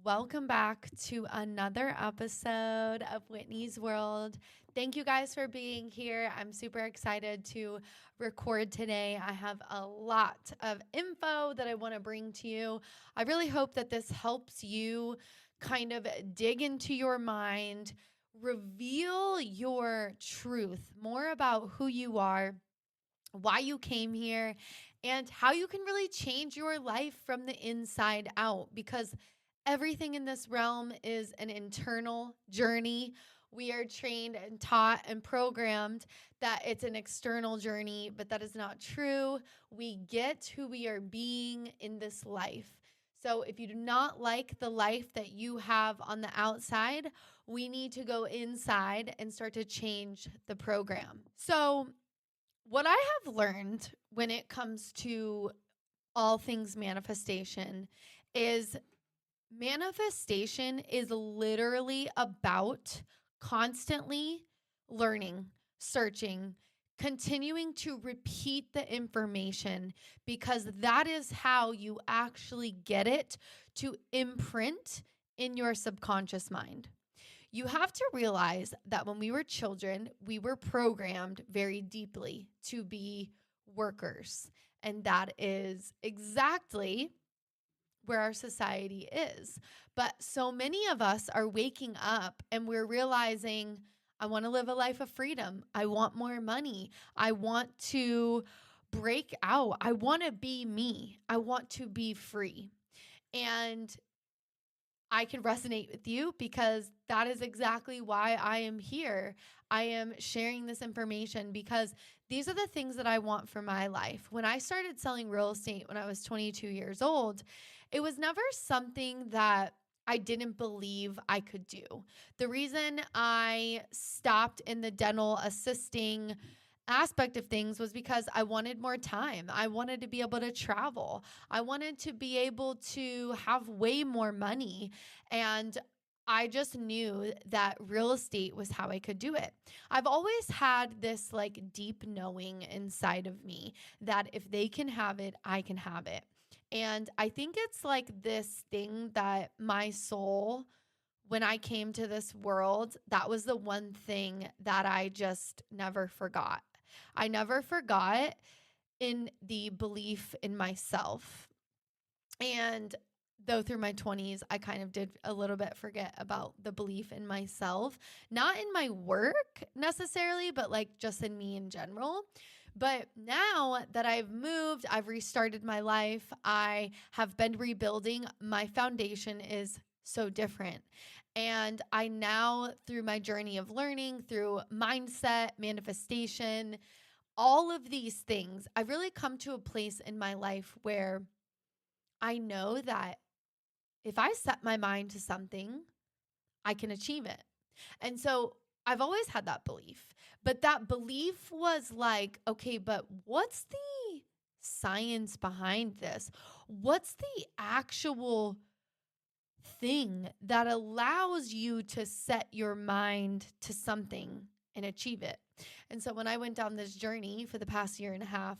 Welcome back to another episode of Whitney's World. Thank you guys for being here. I'm super excited to record today. I have a lot of info that I want to bring to you. I really hope that this helps you kind of dig into your mind, reveal your truth, more about who you are, why you came here, and how you can really change your life from the inside out, because everything in this realm is an internal journey. We are trained and taught and programmed that it's an external journey, but that is not true. We get who we are being in this life. So if you do not like the life that you have on the outside, we need to go inside and start to change the program. So what I have learned when it comes to all things manifestation is manifestation is literally about constantly learning, searching, continuing to repeat the information, because that is how you actually get it to imprint in your subconscious mind. You have to realize that when we were children, we were programmed very deeply to be workers. And that is exactly where our society is. But so many of us are waking up and we're realizing, I want to live a life of freedom. I want more money. I want to break out. I want to be me. I want to be free. And I can resonate with you because that is exactly why I am here. I am sharing this information because these are the things that I want for my life. When I started selling real estate when I was 22 years old, it was never something that I didn't believe I could do. The reason I stopped in the dental assisting aspect of things was because I wanted more time. I wanted to be able to travel. I wanted to be able to have way more money. And I just knew that real estate was how I could do it. I've always had this like deep knowing inside of me that if they can have it, I can have it. And I think it's like this thing that my soul, when I came to this world, that was the one thing that I just never forgot. I never forgot in the belief in myself. And though through my 20s, I kind of did a little bit forget about the belief in myself, not in my work necessarily, but like just in me in general. But now that I've moved, I've restarted my life, I have been rebuilding, my foundation is so different. And I now, through my journey of learning, through mindset, manifestation, all of these things, I've really come to a place in my life where I know that if I set my mind to something, I can achieve it. And so I've always had that belief, but that belief was like, okay, but what's the science behind this? What's the actual thing that allows you to set your mind to something and achieve it? And so when I went down this journey for the past year and a half,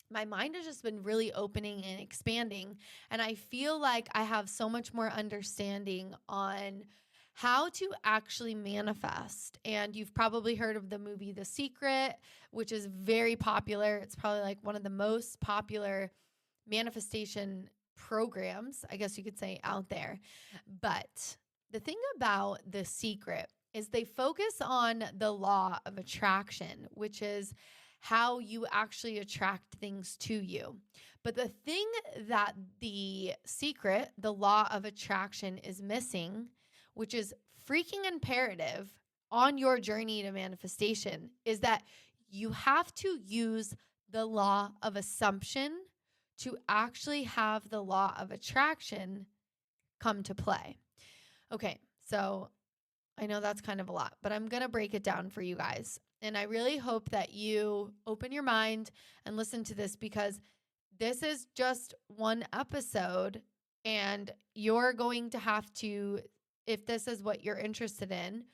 my mind has just been really opening and expanding. And I feel like I have so much more understanding on how to actually manifest. And you've probably heard of the movie The Secret, which is very popular. It's probably like one of the most popular manifestation programs, I guess you could say, out there. But the thing about The Secret is they focus on the law of attraction, which is how you actually attract things to you. But the thing that The Secret, the law of attraction, is missing, which is freaking imperative on your journey to manifestation, is that you have to use the law of assumption to actually have the law of attraction come to play. Okay, so I know that's kind of a lot, but I'm going to break it down for you guys. And I really hope that you open your mind and listen to this, because this is just one episode and you're going to have to, if this is what you're interested in,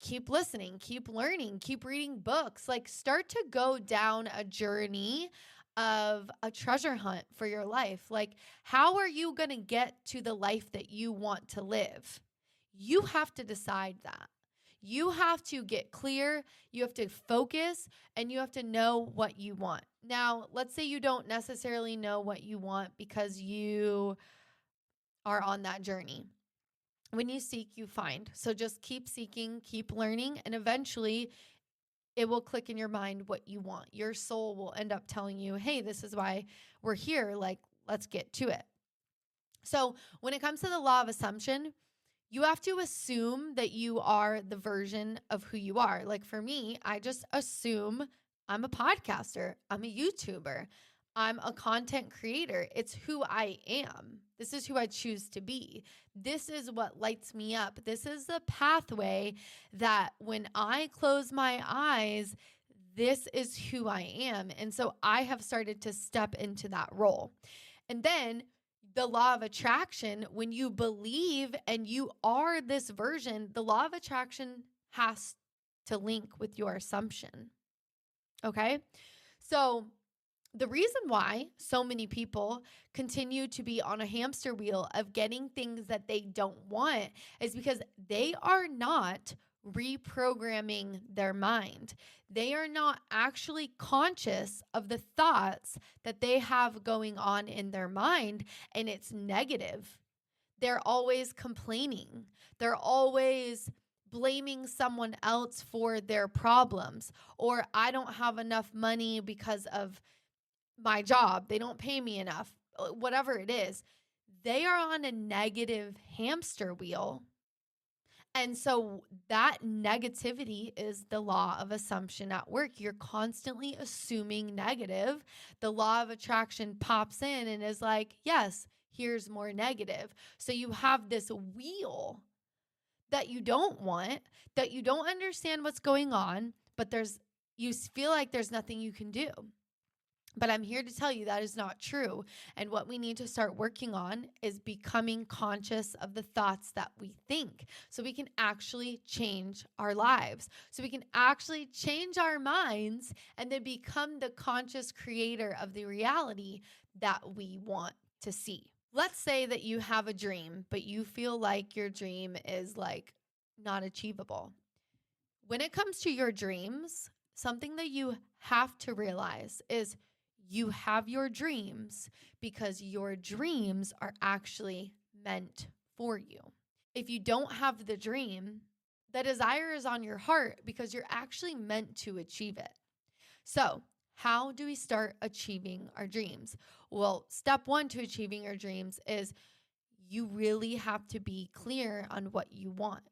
keep listening, keep learning, keep reading books, like start to go down a journey of a treasure hunt for your life. Like, how are you going to get to the life that you want to live? You have to decide that. You have to get clear, you have to focus, and you have to know what you want. Now, let's say you don't necessarily know what you want because you are on that journey. When you seek, you find. So just keep seeking, keep learning, and eventually it will click in your mind what you want. Your soul will end up telling you, hey, this is why we're here. Like, let's get to it. So when it comes to the law of assumption, you have to assume that you are the version of who you are. Like for me, I just assume I'm a podcaster, I'm a YouTuber, I'm a content creator. It's who I am. This is who I choose to be. This is what lights me up. This is the pathway that when I close my eyes, this is who I am. And so I have started to step into that role. And then the law of attraction, when you believe and you are this version, the law of attraction has to link with your assumption. Okay? So the reason why so many people continue to be on a hamster wheel of getting things that they don't want is because they are not reprogramming their mind. They are not actually conscious of the thoughts that they have going on in their mind, and it's negative. They're always complaining. They're always blaming someone else for their problems, or I don't have enough money because of my job. They don't pay me enough. Whatever it is, they are on a negative hamster wheel. And so that negativity is the law of assumption at work. You're constantly assuming negative. The law of attraction pops in and is like, yes, here's more negative. So you have this wheel that you don't want, that you don't understand what's going on, but you feel like there's nothing you can do. But I'm here to tell you that is not true. And what we need to start working on is becoming conscious of the thoughts that we think so we can actually change our lives. So we can actually change our minds and then become the conscious creator of the reality that we want to see. Let's say that you have a dream, but you feel like your dream is like not achievable. When it comes to your dreams, something that you have to realize is you have your dreams because your dreams are actually meant for you. If you don't have the dream, the desire is on your heart because you're actually meant to achieve it. So, how do we start achieving our dreams? Well, step one to achieving your dreams is you really have to be clear on what you want.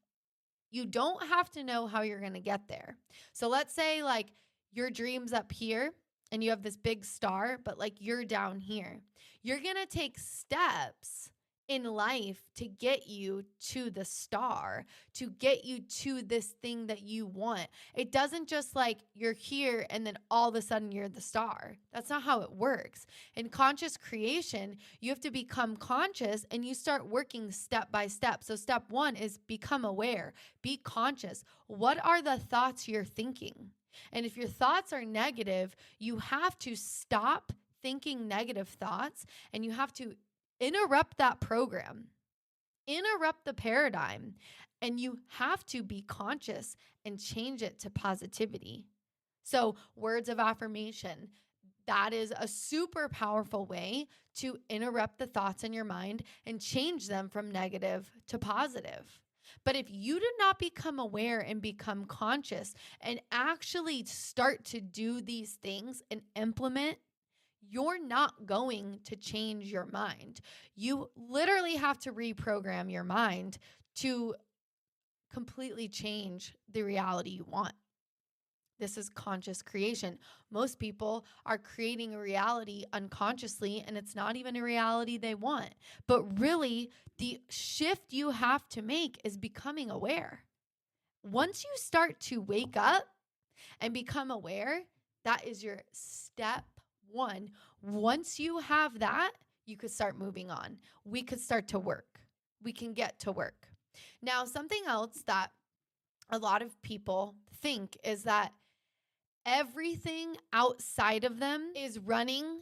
You don't have to know how you're going to get there. So let's say like your dream's up here and you have this big star, but like you're down here. You're going to take steps in life to get you to the star, to get you to this thing that you want. It doesn't just like you're here and then all of a sudden you're the star. That's not how it works. In conscious creation, you have to become conscious and you start working step by step. So step one is become aware, be conscious. What are the thoughts you're thinking? And if your thoughts are negative, you have to stop thinking negative thoughts and you have to interrupt that program, interrupt the paradigm, and you have to be conscious and change it to positivity. So, words of affirmation, that is a super powerful way to interrupt the thoughts in your mind and change them from negative to positive. But if you do not become aware and become conscious and actually start to do these things and implement, you're not going to change your mind. You literally have to reprogram your mind to completely change the reality you want. This is conscious creation. Most people are creating a reality unconsciously, and it's not even a reality they want. But really, the shift you have to make is becoming aware. Once you start to wake up and become aware, that is your step one. Once you have that, you could start moving on. We could start to work. We can get to work. Now, something else that a lot of people think is that everything outside of them is running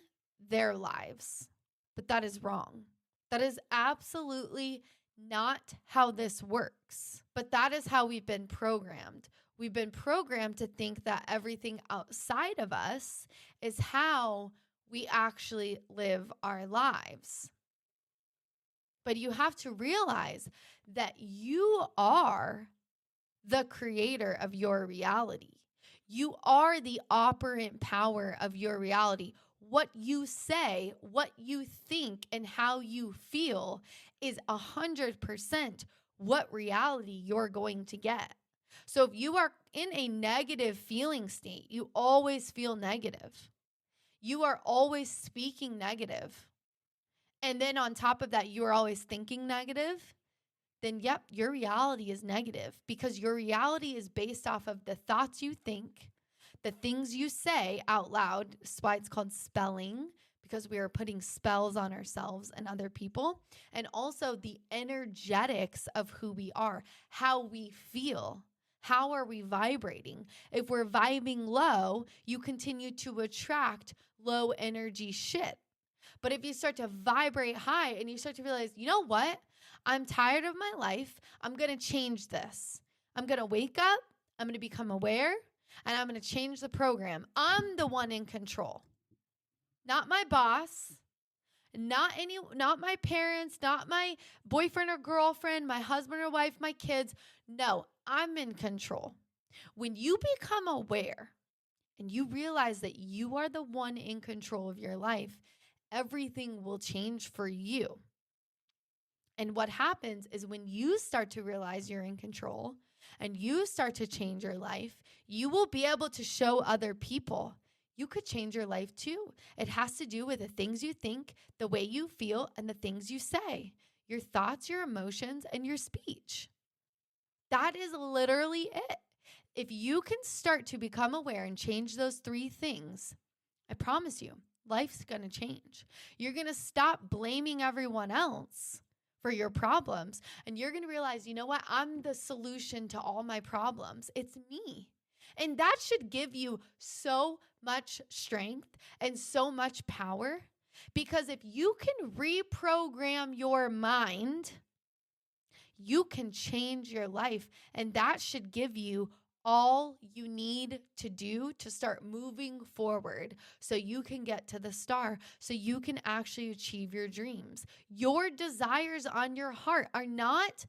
their lives. But that is wrong. That is absolutely not how this works. But that is how we've been programmed. We've been programmed to think that everything outside of us is how we actually live our lives. But you have to realize that you are the creator of your reality. You are the operant power of your reality. What you say, what you think, and how you feel is 100% what reality you're going to get. So if you are in a negative feeling state, you always feel negative. You are always speaking negative. And then on top of that, you are always thinking negative. Then yep, your reality is negative because your reality is based off of the thoughts you think, the things you say out loud. That's why it's called spelling, because we are putting spells on ourselves and other people. And also the energetics of who we are, how we feel. How are we vibrating? If we're vibing low, you continue to attract low energy shit. But if you start to vibrate high and you start to realize, you know what? I'm tired of my life. I'm going to change this. I'm going to wake up. I'm going to become aware. And I'm going to change the program. I'm the one in control. Not my boss. Not my parents. Not my boyfriend or girlfriend. My husband or wife. My kids. No, I'm in control. When you become aware and you realize that you are the one in control of your life, everything will change for you. And what happens is when you start to realize you're in control and you start to change your life, you will be able to show other people you could change your life too. It has to do with the things you think, the way you feel, and the things you say, your thoughts, your emotions, and your speech. That is literally it. If you can start to become aware and change those 3 things, I promise you, life's going to change. You're going to stop blaming everyone else for your problems. And you're going to realize, you know what? I'm the solution to all my problems. It's me. And that should give you so much strength and so much power. Because if you can reprogram your mind, you can change your life. And that should give you all you need to do to start moving forward so you can get to the star, so you can actually achieve your dreams. Your desires on your heart are not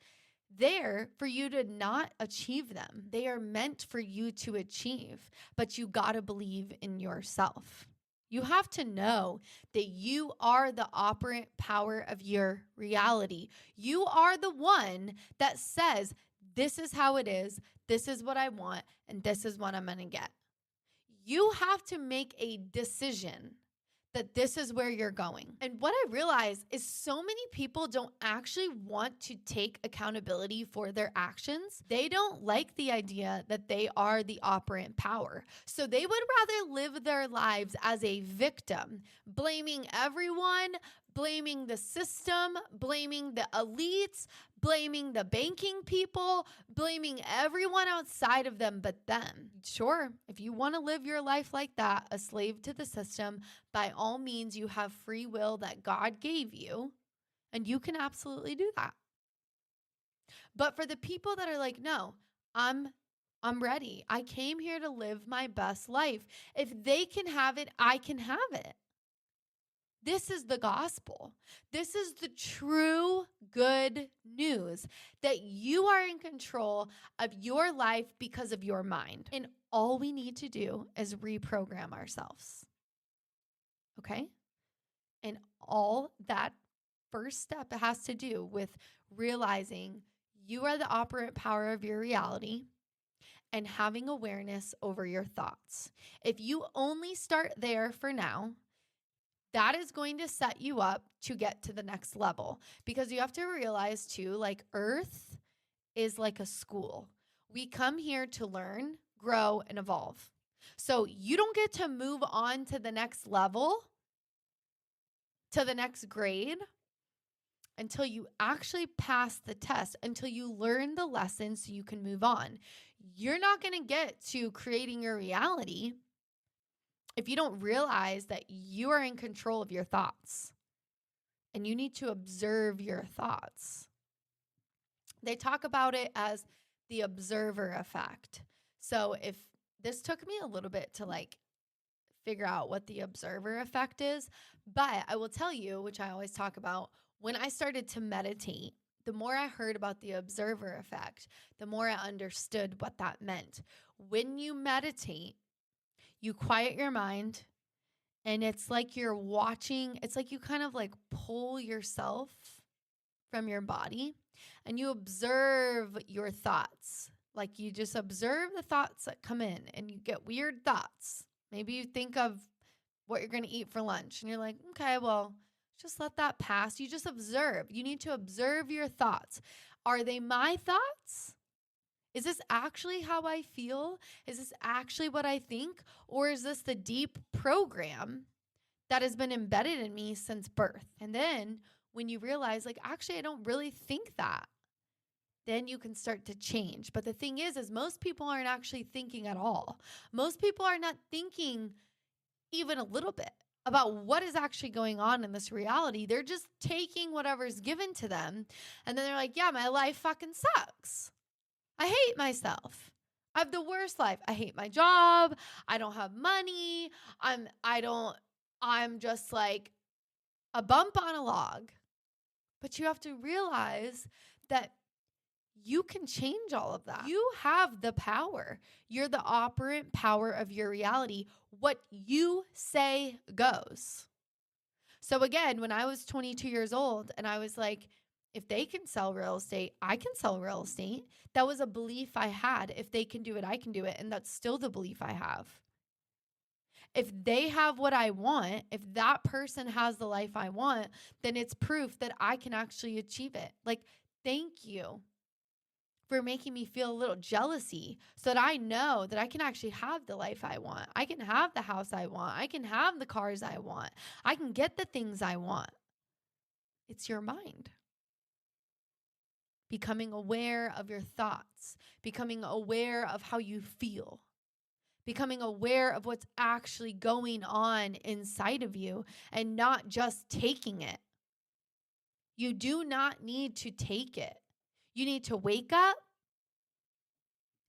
there for you to not achieve them. They are meant for you to achieve, but you got to believe in yourself. You have to know that you are the operant power of your reality. You are the one that says, this is how it is, this is what I want, and this is what I'm going to get. You have to make a decision that this is where you're going. And what I realize is so many people don't actually want to take accountability for their actions. They don't like the idea that they are the operant power. So they would rather live their lives as a victim, blaming everyone, blaming the system, blaming the elites, blaming the banking people, blaming everyone outside of them but them. Sure, if you want to live your life like that, a slave to the system, by all means, you have free will that God gave you, and you can absolutely do that. But for the people that are like, no, I'm ready. I came here to live my best life. If they can have it, I can have it. This is the gospel. This is the true good news that you are in control of your life because of your mind. And all we need to do is reprogram ourselves. Okay? And all that first step has to do with realizing you are the operant power of your reality and having awareness over your thoughts. If you only start there for now, that is going to set you up to get to the next level, because you have to realize too, like Earth is like a school. We come here to learn, grow, and evolve. So you don't get to move on to the next level, to the next grade, until you actually pass the test, until you learn the lesson so you can move on. you're not going to get to creating your reality if you don't realize that you are in control of your thoughts and you need to observe your thoughts. They talk about it as the observer effect. So if this took me a little bit to figure out what the observer effect is, but I will tell you, which I always talk about, when I started to meditate, the more I heard about the observer effect, the more I understood what that meant. When you meditate, you quiet your mind, and it's like you're watching, it's like you kind of pull yourself from your body and you observe your thoughts. Like you just observe the thoughts that come in and you get weird thoughts. Maybe you think of what you're going to eat for lunch and you're like, okay, well, just let that pass. You just observe. You need to observe your thoughts. Are they my thoughts? Is this actually how I feel? Is this actually what I think? Or is this the deep program that has been embedded in me since birth? And then when you realize, actually, I don't really think that, then you can start to change. But the thing is most people aren't actually thinking at all. Most people are not thinking even a little bit about what is actually going on in this reality. They're just taking whatever's given to them. And then they're like, yeah, my life fucking sucks. I hate myself. I have the worst life. I hate my job. I don't have money. I'm just like a bump on a log. But you have to realize that you can change all of that. You have the power. You're the operant power of your reality. What you say goes. So again, when I was 22 years old and I was like, if they can sell real estate, I can sell real estate. That was a belief I had. If they can do it, I can do it. And that's still the belief I have. If they have what I want, if that person has the life I want, then it's proof that I can actually achieve it. Thank you for making me feel a little jealousy so that I know that I can actually have the life I want. I can have the house I want. I can have the cars I want. I can get the things I want. It's your mind. Becoming aware of your thoughts, becoming aware of how you feel, becoming aware of what's actually going on inside of you and not just taking it. You do not need to take it. You need to wake up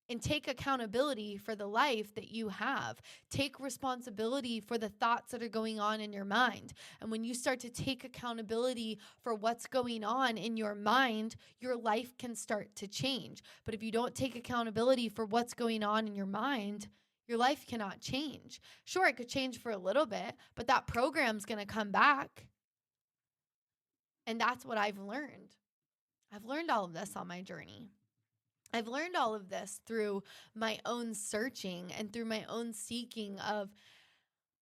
and take accountability for the life that you have. Take responsibility for the thoughts that are going on in your mind. And when you start to take accountability for what's going on in your mind, your life can start to change. But if you don't take accountability for what's going on in your mind, your life cannot change. Sure, it could change for a little bit, but that program's going to come back. And that's what I've learned. I've learned all of this on my journey. I've learned all of this through my own searching and through my own seeking of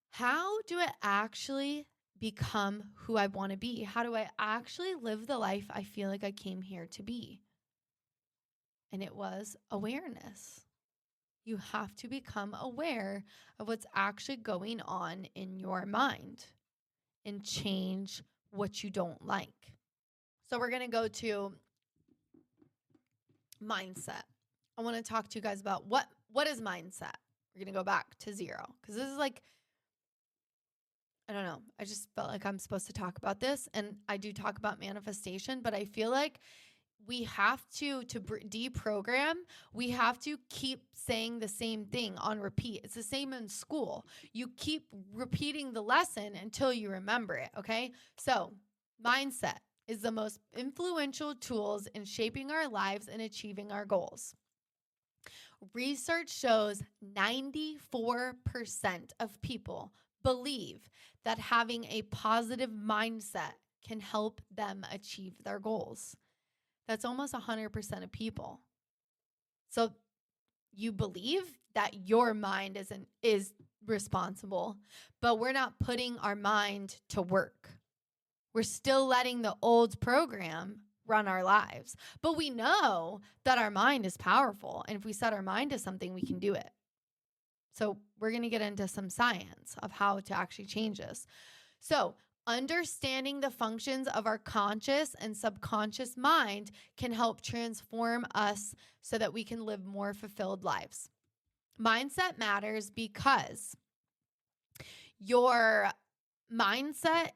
how do I actually become who I want to be? How do I actually live the life I feel like I came here to be? And it was awareness. You have to become aware of what's actually going on in your mind and change what you don't like. So we're going to go to mindset. I want to talk to you guys about what is mindset. We're going to go back to zero because this is I don't know. I just felt like I'm supposed to talk about this, and I do talk about manifestation, but I feel like we have to deprogram. We have to keep saying the same thing on repeat. It's the same in school. You keep repeating the lesson until you remember it, okay? So mindset is the most influential tools in shaping our lives and achieving our goals. Research shows 94% of people believe that having a positive mindset can help them achieve their goals. That's almost 100% of people. So you believe that your mind is responsible, but we're not putting our mind to work. We're still letting the old program run our lives. But we know that our mind is powerful. And if we set our mind to something, we can do it. So we're going to get into some science of how to actually change this. So Understanding the functions of our conscious and subconscious mind can help transform us so that we can live more fulfilled lives. Mindset matters because your mindset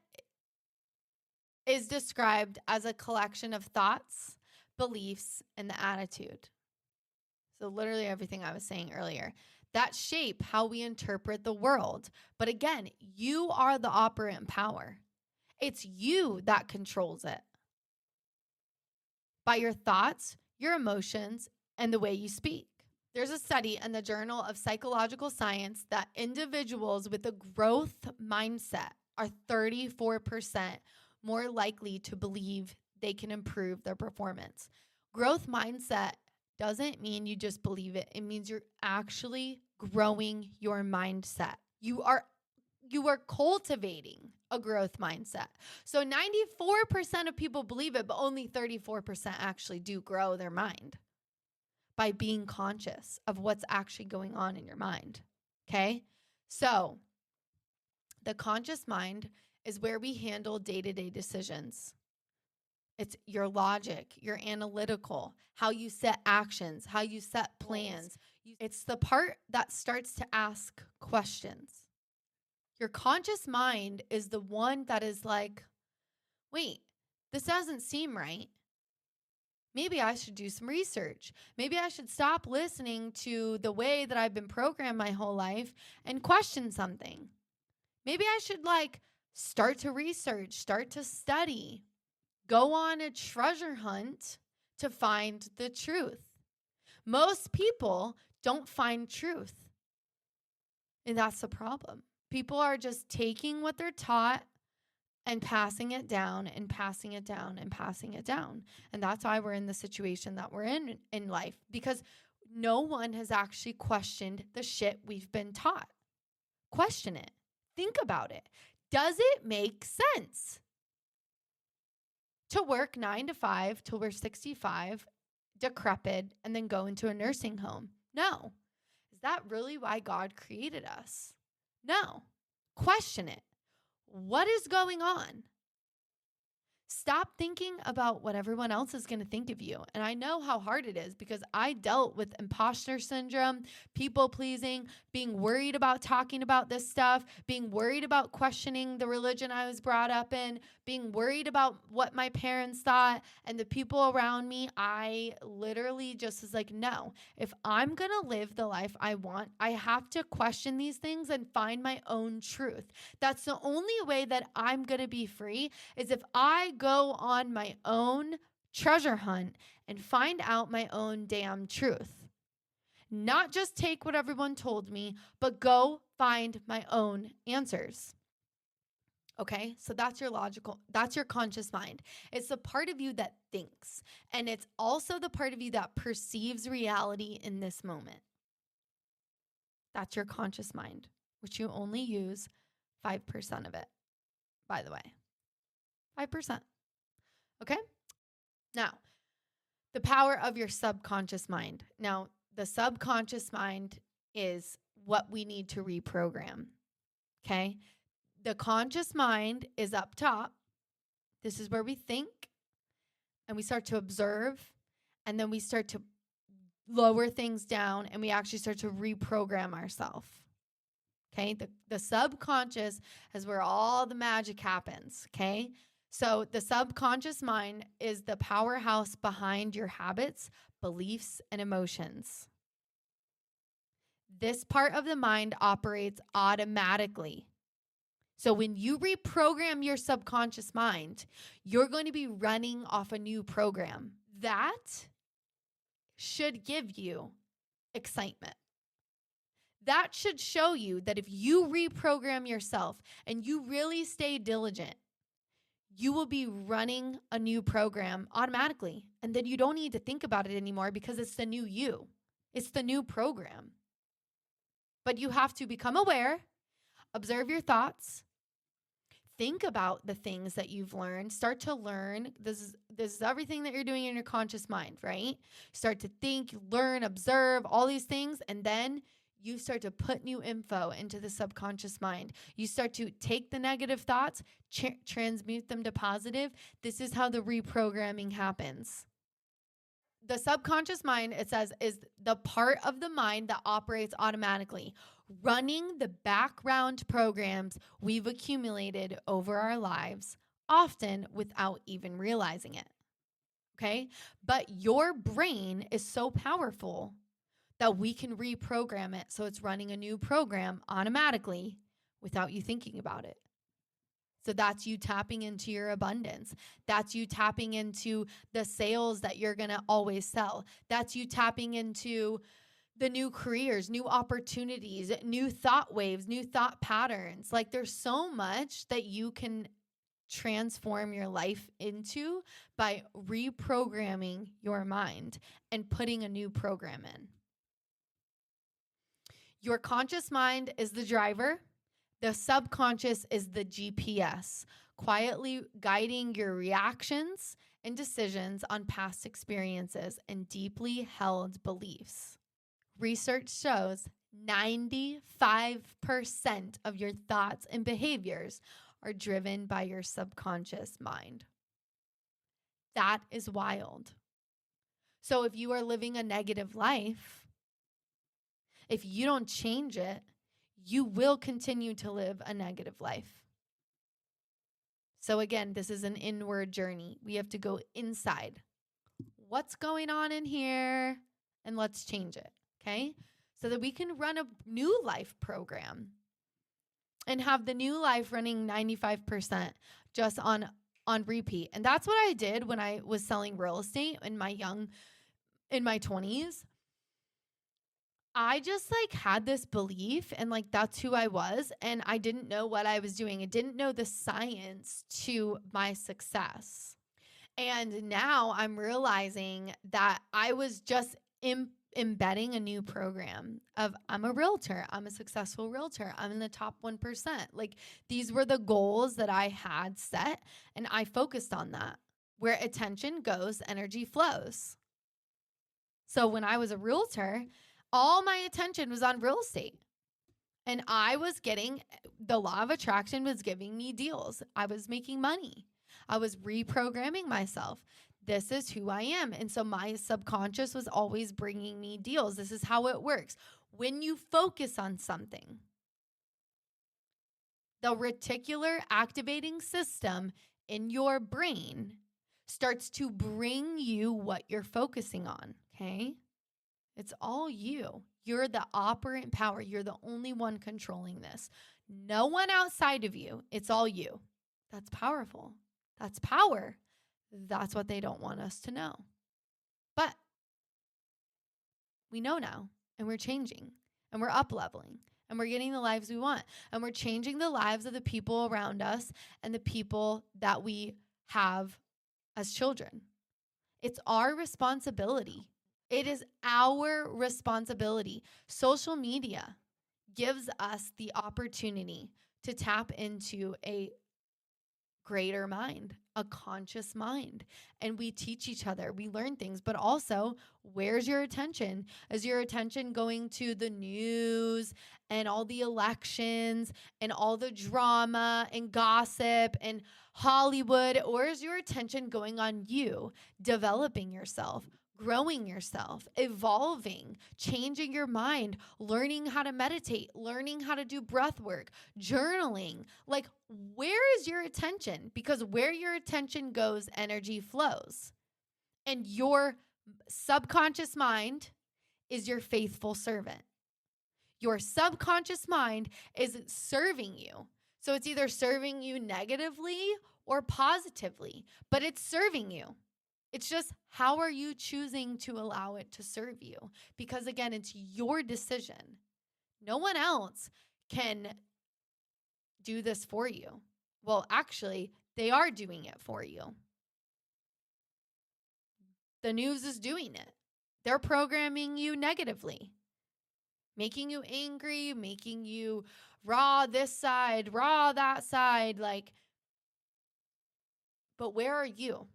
is described as a collection of thoughts, beliefs, and the attitude. So literally everything I was saying earlier that shape how we interpret the world. But again, you are the operant power. It's you that controls it by your thoughts, your emotions, and the way you speak. There's a study in the Journal of Psychological Science that individuals with a growth mindset are 34% more likely to believe they can improve their performance. Growth mindset doesn't mean you just believe it. It means you're actually growing your mindset. You are cultivating a growth mindset. So 94% of people believe it, but only 34% actually do grow their mind by being conscious of what's actually going on in your mind. Okay? So the conscious mind is where we handle day-to-day decisions. It's your logic, your analytical, how you set actions, how you set plans. It's the part that starts to ask questions. Your conscious mind is the one that is like, wait, this doesn't seem right. Maybe I should do some research. Maybe I should stop listening to the way that I've been programmed my whole life and question something. Maybe I should start to research, start to study, go on a treasure hunt to find the truth. Most people don't find truth. And that's the problem. People are just taking what they're taught and passing it down and passing it down and passing it down. And that's why we're in the situation that we're in life, because no one has actually questioned the shit we've been taught. Question it. Think about it. Does it make sense to work 9 to 5 till we're 65, decrepit, and then go into a nursing home? No. Is that really why God created us? No. Question it. What is going on? Stop thinking about what everyone else is going to think of you. And I know how hard it is because I dealt with imposter syndrome, people pleasing, being worried about talking about this stuff, being worried about questioning the religion I was brought up in, being worried about what my parents thought and the people around me. I literally just was like, no, if I'm going to live the life I want, I have to question these things and find my own truth. That's the only way that I'm going to be free, is if I go on my own treasure hunt and find out my own damn truth. Not just take what everyone told me, but go find my own answers. Okay, so that's your conscious mind. It's the part of you that thinks, and it's also the part of you that perceives reality in this moment. That's your conscious mind, which you only use 5% of it, by the way. 5%. Okay? Now, the power of your subconscious mind. Now, the subconscious mind is what we need to reprogram. Okay? The conscious mind is up top. This is where we think and we start to observe, and then we start to lower things down and we actually start to reprogram ourselves. Okay? The subconscious is where all the magic happens. Okay? So the subconscious mind is the powerhouse behind your habits, beliefs, and emotions. This part of the mind operates automatically. So when you reprogram your subconscious mind, you're going to be running off a new program. That should give you excitement. That should show you that if you reprogram yourself and you really stay diligent, you will be running a new program automatically. And then you don't need to think about it anymore because it's the new you. It's the new program. But you have to become aware, observe your thoughts, think about the things that you've learned, start to learn. This is everything that you're doing in your conscious mind, right? Start to think, learn, observe, all these things, and then you start to put new info into the subconscious mind. You start to take the negative thoughts, transmute them to positive. This is how the reprogramming happens. The subconscious mind, it says, is the part of the mind that operates automatically, running the background programs we've accumulated over our lives, often without even realizing it. Okay? But your brain is so powerful that we can reprogram it so it's running a new program automatically without you thinking about it. So that's you tapping into your abundance. That's you tapping into the sales that you're going to always sell. That's you tapping into the new careers, new opportunities, new thought waves, new thought patterns. Like there's so much that you can transform your life into by reprogramming your mind and putting a new program in. Your conscious mind is the driver. The subconscious is the GPS, quietly guiding your reactions and decisions on past experiences and deeply held beliefs. Research shows 95% of your thoughts and behaviors are driven by your subconscious mind. That is wild. So if you are living a negative life, if you don't change it, you will continue to live a negative life. So again, this is an inward journey. We have to go inside. What's going on in here? And let's change it, okay? So that we can run a new life program and have the new life running 95% just on repeat. And that's what I did when I was selling real estate in my 20s. I just had this belief and that's who I was, and I didn't know what I was doing. I didn't know the science to my success. And now I'm realizing that I was just embedding a new program of I'm a realtor. I'm a successful realtor. I'm in the top 1%. These were the goals that I had set, and I focused on that. Where attention goes, energy flows. So when I was a realtor, all my attention was on real estate. And I was the law of attraction was giving me deals. I was making money. I was reprogramming myself. This is who I am. And so my subconscious was always bringing me deals. This is how it works. When you focus on something, the reticular activating system in your brain starts to bring you what you're focusing on, okay? It's all you. You're the operant power. You're the only one controlling this. No one outside of you. It's all you. That's powerful. That's power. That's what they don't want us to know. But we know now, and we're changing, and we're up-leveling, and we're getting the lives we want, and we're changing the lives of the people around us and the people that we have as children. It's our responsibility. It is our responsibility. Social media gives us the opportunity to tap into a greater mind, a conscious mind. And we teach each other. We learn things. But also, where's your attention? Is your attention going to the news and all the elections and all the drama and gossip and Hollywood? Or is your attention going on you, developing yourself, growing yourself, evolving, changing your mind, learning how to meditate, learning how to do breath work, journaling? Where is your attention? Because where your attention goes, energy flows. And your subconscious mind is your faithful servant. Your subconscious mind is serving you. So it's either serving you negatively or positively, but it's serving you. It's just, how are you choosing to allow it to serve you? Because again, it's your decision. No one else can do this for you. Well, actually, they are doing it for you. The news is doing it. They're programming you negatively, making you angry, making you raw this side, raw that side. But where are you?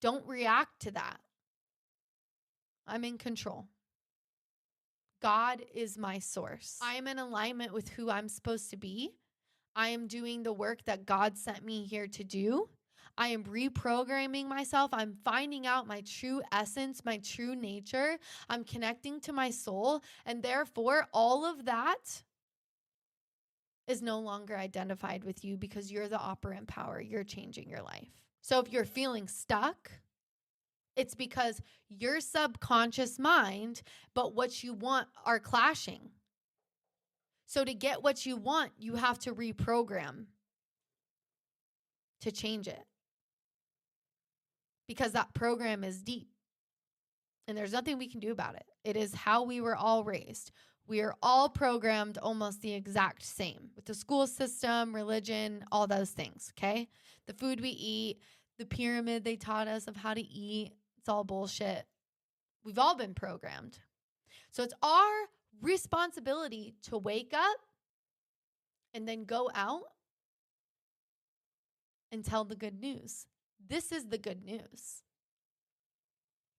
Don't react to that. I'm in control. God is my source. I am in alignment with who I'm supposed to be. I am doing the work that God sent me here to do. I am reprogramming myself. I'm finding out my true essence, my true nature. I'm connecting to my soul. And therefore, all of that is no longer identified with you because you're the operant power. You're changing your life. So if you're feeling stuck, it's because your subconscious mind, but what you want are clashing. So to get what you want, you have to reprogram to change it. Because that program is deep. And there's nothing we can do about it. It is how we were all raised. We are all programmed almost the exact same with the school system, religion, all those things, okay? The food we eat, the pyramid they taught us of how to eat, it's all bullshit. We've all been programmed. So it's our responsibility to wake up and then go out and tell the good news. This is the good news.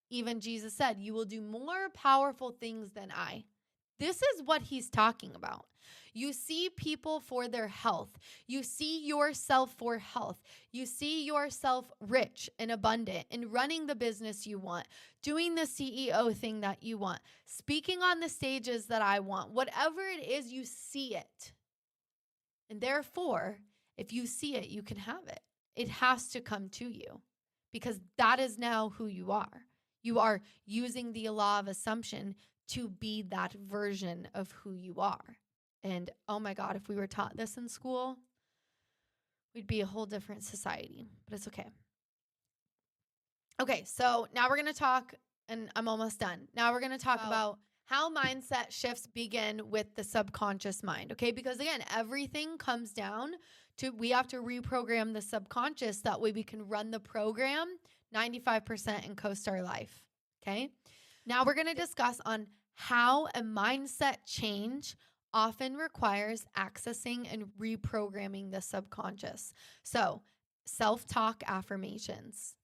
Even Jesus said, you will do more powerful things than I. This is what he's talking about. You see people for their health. You see yourself for health. You see yourself rich and abundant and running the business you want, doing the CEO thing that you want, speaking on the stages that I want. Whatever it is, you see it. And therefore, if you see it, you can have it. It has to come to you because that is now who you are. You are using the law of assumption to be that version of who you are. And oh my God, if we were taught this in school, we'd be a whole different society, but it's okay. Okay, so now we're going to talk, and I'm almost done. Now we're going to talk about how mindset shifts begin with the subconscious mind, okay? Because again, everything comes down to we have to reprogram the subconscious. That way we can run the program 95% and coast our life, okay? Now we're going to discuss on how a mindset change often requires accessing and reprogramming the subconscious. So, self-talk affirmations.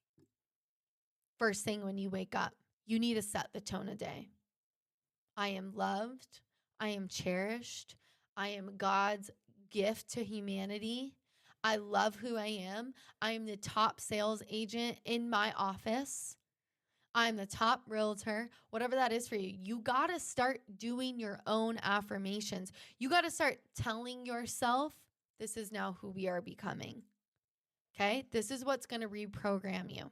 First thing when you wake up, you need to set the tone of day. I am loved. I am cherished. I am God's gift to humanity. I love who I am. I am the top sales agent in my office. I'm the top realtor, whatever that is for you. You got to start doing your own affirmations. You got to start telling yourself, this is now who we are becoming. Okay? This is what's going to reprogram you.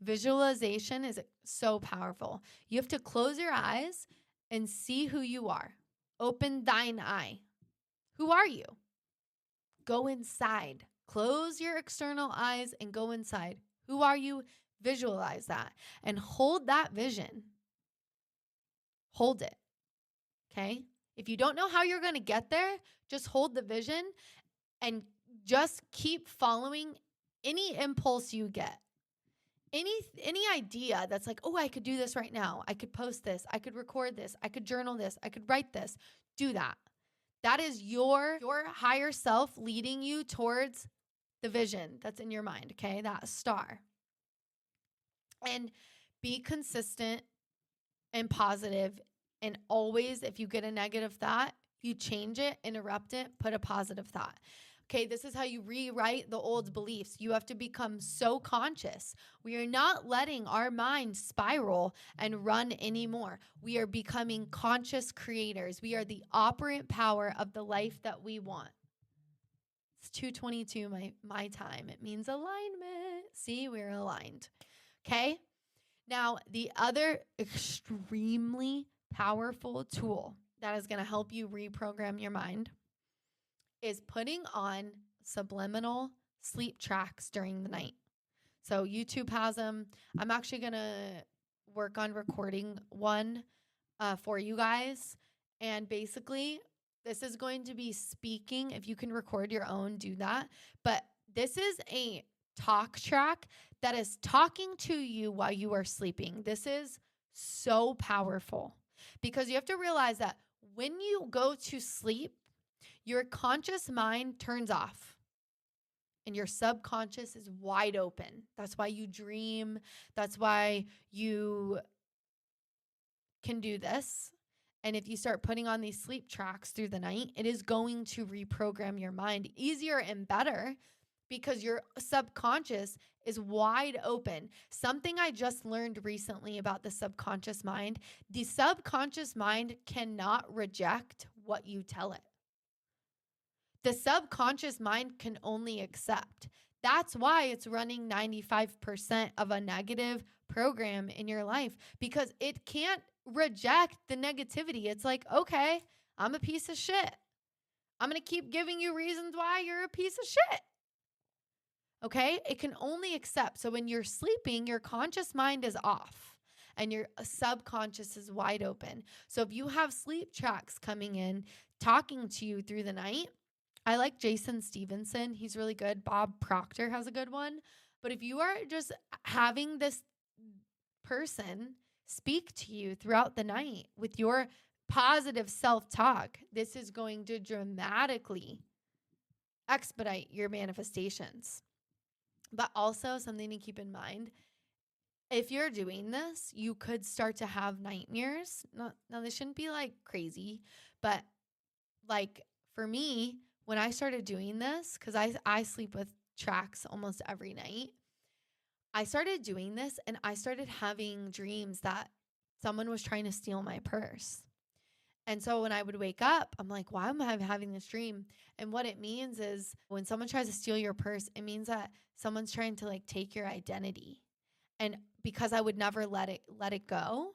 Visualization is so powerful. You have to close your eyes and see who you are. Open thine eye. Who are you? Go inside. Close your external eyes and go inside. Who are you? Visualize that and hold that vision. Hold it. Okay? If you don't know how you're going to get there, just hold the vision and just keep following any impulse you get. Any idea that's like, oh, I could do this right now. I could post this. I could record this. I could journal this. I could write this. Do that. That is your higher self leading you towards the vision that's in your mind, okay? That star. And be consistent and positive. And always, if you get a negative thought, you change it, interrupt it, put a positive thought. Okay, this is how you rewrite the old beliefs. You have to become so conscious. We are not letting our mind spiral and run anymore. We are becoming conscious creators. We are the operant power of the life that we want. It's 2:22 my time. It means alignment. See, we're aligned. Okay? Now, the other extremely powerful tool that is going to help you reprogram your mind is putting on subliminal sleep tracks during the night. So YouTube has them. I'm actually going to work on recording one for you guys. And basically, this is going to be speaking. If you can record your own, do that. But this is a talk track that is talking to you while you are sleeping. This is so powerful because you have to realize that when you go to sleep, your conscious mind turns off and your subconscious is wide open. That's why you dream. That's why you can do this. And if you start putting on these sleep tracks through the night, it is going to reprogram your mind easier and better because your subconscious is wide open. Something I just learned recently about the subconscious mind, the subconscious mind cannot reject what you tell it. The subconscious mind can only accept. That's why it's running 95% of a negative program in your life, because it can't reject the negativity. It's like, okay, I'm a piece of shit. I'm going to keep giving you reasons why you're a piece of shit. Okay? It can only accept. So when you're sleeping, your conscious mind is off and your subconscious is wide open. So if you have sleep tracks coming in, talking to you through the night, I like Jason Stevenson. He's really good. Bob Proctor has a good one. But if you are just having this person speak to you throughout the night with your positive self-talk, this is going to dramatically expedite your manifestations. But also something to keep in mind, if you're doing this, you could start to have nightmares. Now, they shouldn't be like crazy, but like for me, when I started doing this, because I sleep with tracks almost every night, I started doing this and I started having dreams that someone was trying to steal my purse. And so when I would wake up, I'm like, why am I having this dream? And what it means is when someone tries to steal your purse, it means that someone's trying to like take your identity. And because I would never let it go,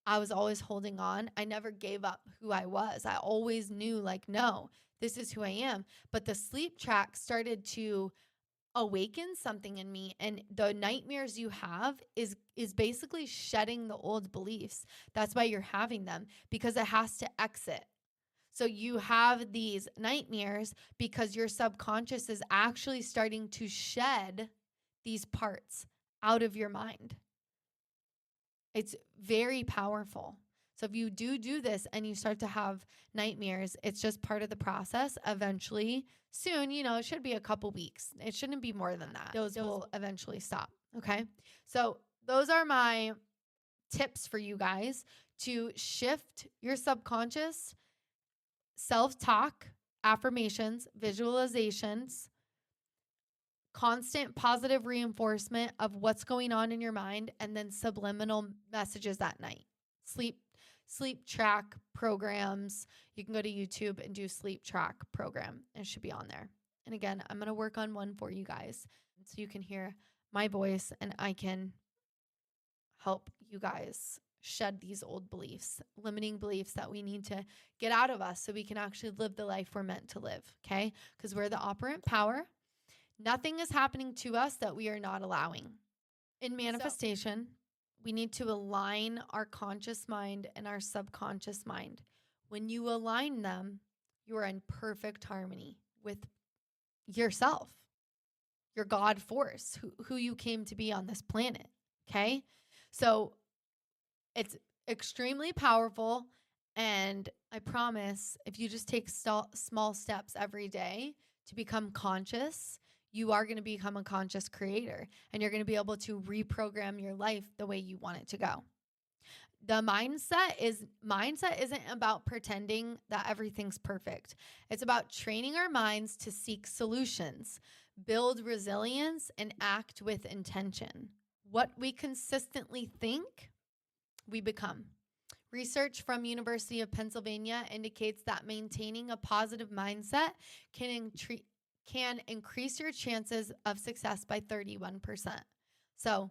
I was always holding on. I never gave up who I was. I always knew like, no, this is who I am. But the sleep track started to awaken something in me, and the nightmares you have is basically shedding the old beliefs. That's why you're having them, because it has to exit. So you have these nightmares because your subconscious is actually starting to shed these parts out of your mind. It's very powerful. So if you do this and you start to have nightmares, it's just part of the process. Eventually, soon, it should be a couple weeks. It shouldn't be more than that. Those will eventually stop. Okay. So those are my tips for you guys to shift your subconscious, self-talk, affirmations, visualizations, constant positive reinforcement of what's going on in your mind, and then subliminal messages at night. Sleep track programs. You can go to YouTube and do sleep track program. It should be on there. And again, I'm going to work on one for you guys so you can hear my voice and I can help you guys shed these old beliefs, limiting beliefs that we need to get out of us so we can actually live the life we're meant to live. Okay? Because we're the operant power. Nothing is happening to us that we are not allowing. In manifestation, we need to align our conscious mind and our subconscious mind. When you align them, you are in perfect harmony with yourself, your God force, who you came to be on this planet. Okay? So it's extremely powerful. And I promise, if you just take small steps every day to become conscious, you are going to become a conscious creator, and you're going to be able to reprogram your life the way you want it to go. The mindset isn't about pretending that everything's perfect. It's about training our minds to seek solutions, build resilience, and act with intention. What we consistently think, we become. Research from University of Pennsylvania indicates that maintaining a positive mindset can increase your chances of success by 31%. So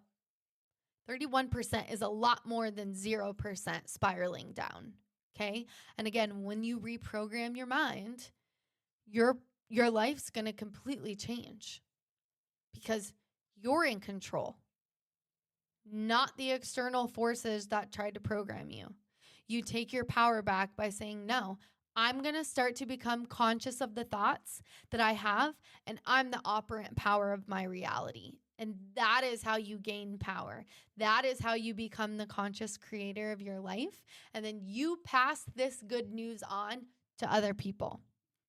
31% is a lot more than 0% spiraling down. Okay. And again, when you reprogram your mind, your life's going to completely change because you're in control, not the external forces that tried to program you. You take your power back by saying, no, I'm going to start to become conscious of the thoughts that I have, and I'm the operant power of my reality. And that is how you gain power. That is how you become the conscious creator of your life. And then you pass this good news on to other people.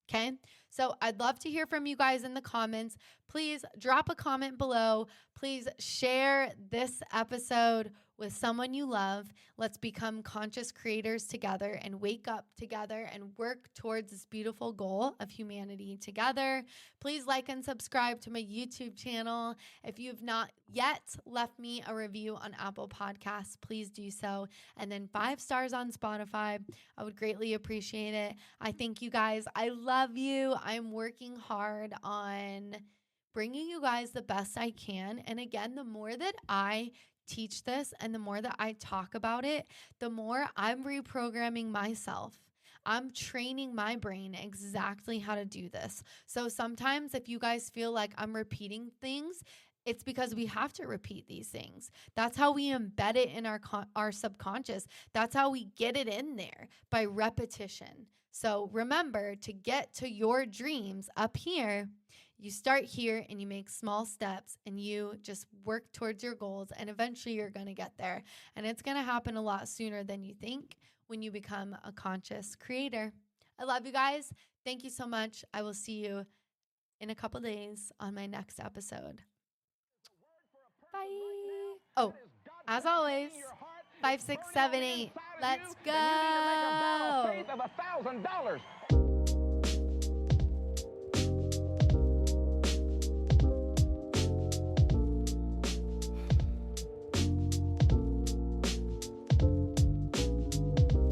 Okay? So I'd love to hear from you guys in the comments. Please drop a comment below. Please share this episode with someone you love. Let's become conscious creators together and wake up together and work towards this beautiful goal of humanity together. Please like and subscribe to my YouTube channel. If you've not yet left me a review on Apple Podcasts, please do so. And then 5 stars on Spotify. I would greatly appreciate it. I thank you guys. I love you. I'm working hard on bringing you guys the best I can. And again, the more that I teach this and the more that I talk about it, the more I'm reprogramming myself. I'm training my brain exactly how to do this. So sometimes if you guys feel like I'm repeating things, it's because we have to repeat these things. That's how we embed it in our subconscious. That's how we get it in there, by repetition. So remember, to get to your dreams up here, you start here and you make small steps and you just work towards your goals, and eventually you're going to get there. And it's going to happen a lot sooner than you think when you become a conscious creator. I love you guys. Thank you so much. I will see you in a couple days on my next episode. Bye. Oh, as always, 5, 6, 7, 8. Let's go.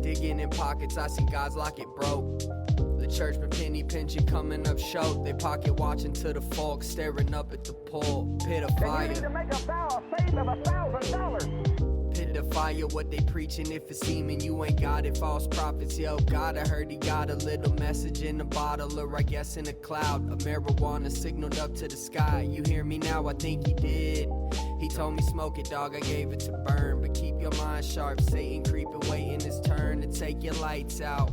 Digging in pockets, I see God's locket broke. The church been penny pinching, coming up short. They pocket watching to the folk, staring up at the pole. Pit of fire. You need to make a vow of faith of $1,000. Pit of fire, what they preaching? If it's seeming you ain't got it, false prophets. Yo, God, I heard he got a little message in a bottle, or I guess in a cloud. A marijuana signaled up to the sky. You hear me now? I think he did. He told me smoke it, dog, I gave it to burn. But keep your mind sharp, Satan creeping, waiting his turn to take your lights out.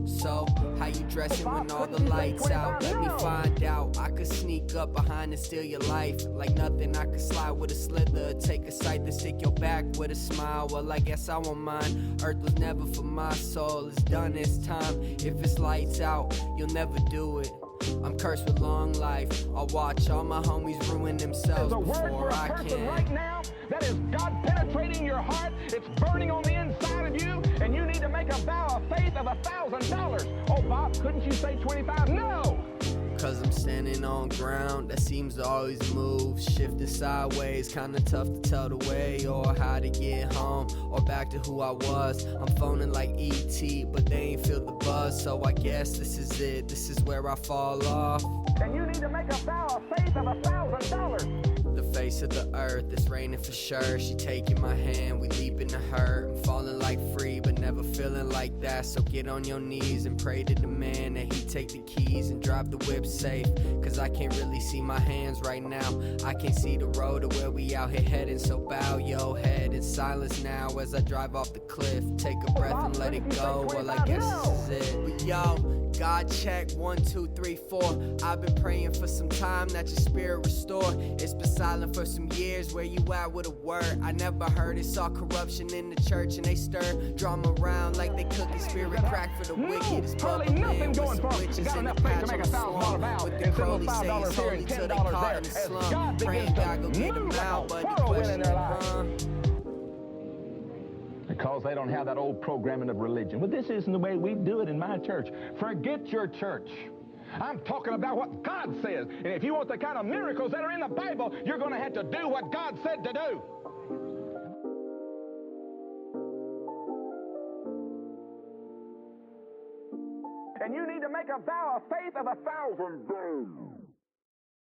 So, how you dressing when all the lights out? Let me find out. I could sneak up behind and steal your life. Like nothing, I could slide with a slither. Take a sight to stick your back with a smile. Well, I guess I won't mind. Earth was never for my soul. It's done this time. If it's lights out, you'll never do it. I'm cursed with long life. I'll watch all my homies ruin themselves before I can. Right now, that is God penetrating your heart. It's burning on the inside of you, and you need to make a vow of faith of $1,000. Oh, Bob, couldn't you say 25? No. Cause I'm standing on ground that seems to always move. Shifting sideways, kinda tough to tell the way, or how to get home, or back to who I was. I'm phoning like E.T., but they ain't feel the buzz. So I guess this is it, this is where I fall off. And you need to make a vow of faith of $1,000. The face of the earth, it's raining for sure. She taking my hand, we leap into her. I'm falling like free, but never feeling like that. So get on your knees and pray to the man that he take the keys and drive the whip safe. Cause I can't really see my hands right now. I can't see the road to where we out here heading. So bow your head in silence now as I drive off the cliff. Take a breath and let it go. Well, I guess this is it. But yo, God check 1, 2, 3, 4. I've been praying for some time that your spirit restore. It's been silent for some years. Where you at with a word? I never heard it. Saw corruption in the church and they stir drama around like they cooking spirit crack for the wicked. It's bubbling with some witches in the patch on the swamp. With the Crowley saying it's holy till they caught in the slum. Praying God go get them out, but the question is, Because they don't have that old programming of religion. Well, this isn't the way we do it in my church. Forget your church. I'm talking about what God says. And if you want the kind of miracles that are in the Bible, you're going to have to do what God said to do. And you need to make a vow of faith of $1,000.